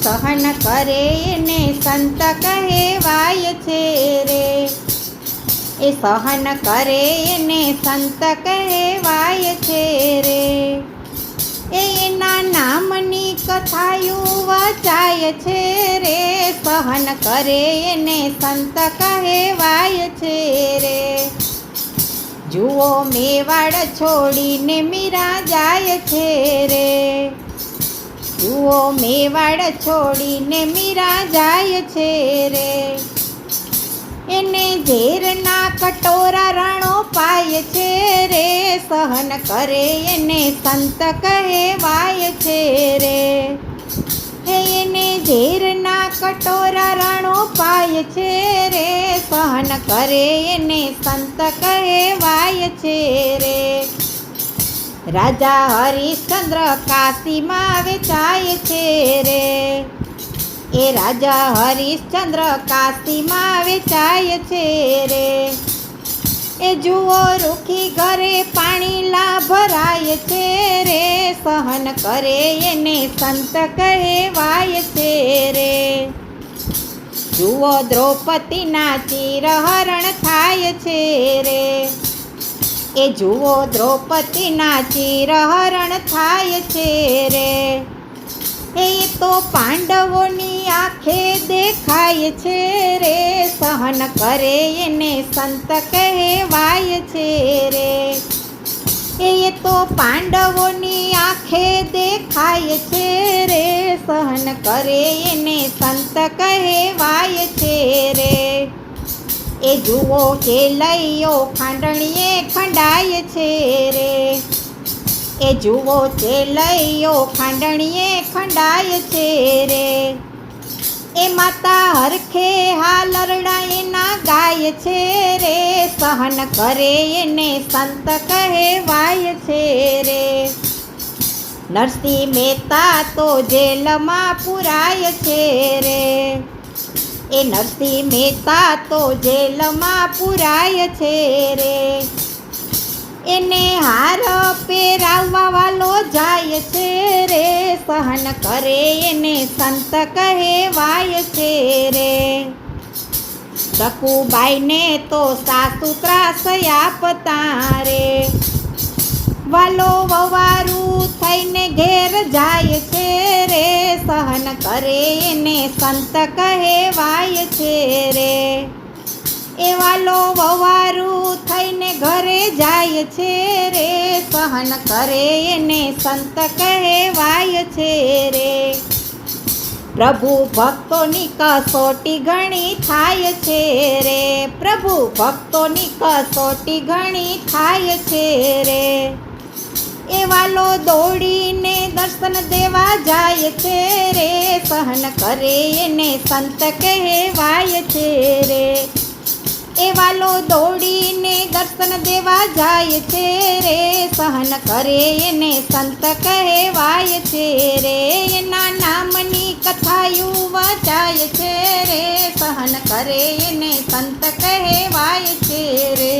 સહન કરે એને સંત કહેવાય છે રે. એ સહન કરે એને સંત કહેવાય છે રે. એના નામની કથાયું વચાય છે રે. સહન કરે એને સંત કહેવાય છે રે. જુઓ મેવાડ છોડીને મીરા જાય છે રે. જુઓ મેવાડ છોડીને મીરા જાય છે રે. એને ઝેરના કટોરા રણો પાય છે રે. સહન કરે એને સંત કહેવાય છે રે. એને ઝેરના કટોરા રણો પાય છે રે. સહન કરે એને સંત કહેવાય છે રે. રાજા હરિશ્ચંદ્ર કાશીમાં વેચાય છે રે. એ રાજા હરિશ્ચંદ્ર કાશીમાં વેચાય છે રે. એ જુઓ રૂખી ઘરે પાણી ભરાય છે રે. સહન કરે એને સંત કહેવાય છે રે. જુઓ દ્રૌપદીના ચિરહરણ થાય છે રે. એ જુઓ દ્રૌપદીના ચિરહરણ થાય છે રે. એ તો પાંડવોની આંખે દેખાય છે રે. સહન કરે એને સંત કહેવાય છે રે. એ તો પાંડવોની આંખે દેખાય છે રે. સહન કરે એને સંત કહેવાય છે રે. એ જુઓ ચેલૈયો ખાંડણીએ ખંડાય છે રે. એ જુઓ ચેલૈયો ખાંડણીએ ખંડાય છે રે. એ માતા હરખે હાલરડા એના ગાય છે રે. સહન કરે એને સંત કહેવાય છે રે. નરસિંહ મહેતા તો જેલમાં પુરાય છે રે. એ નરસિંહ મહેતા તો જેલમાં પુરાય છે રે. એને હાર પહેરાવવા વાલો જાય છે રે. સહન કરે એને સંત કહેવાય છે રે. સકુબાઈને તો સાસુ ત્રાસ આપતા રે. વાલો વવારું થઈને ઘેર જાય છે રે. સહન કરે એને સંત કહેવાય છે રે. એ વાલો વવારું થઈને ઘરે જાય છે રે. સહન કરે એને સંત કહેવાય છે રે. પ્રભુ ભક્તોની કસોટી ઘણી થાય છે રે. પ્રભુ ભક્તોની કસોટી ઘણી થાય છે રે. એ વાલો દોડીને દર્શન દેવા જાય છે રે. સહન કરે એને સંત કહેવાય છે રે. એ વાલો દોડીને દર્શન દેવા જાય છે રે. સહન કરે એને સંત કહેવાય છે રે. એના નામની કથાયું વચાય છે રે. સહન કરે એને સંત કહેવાય છે રે.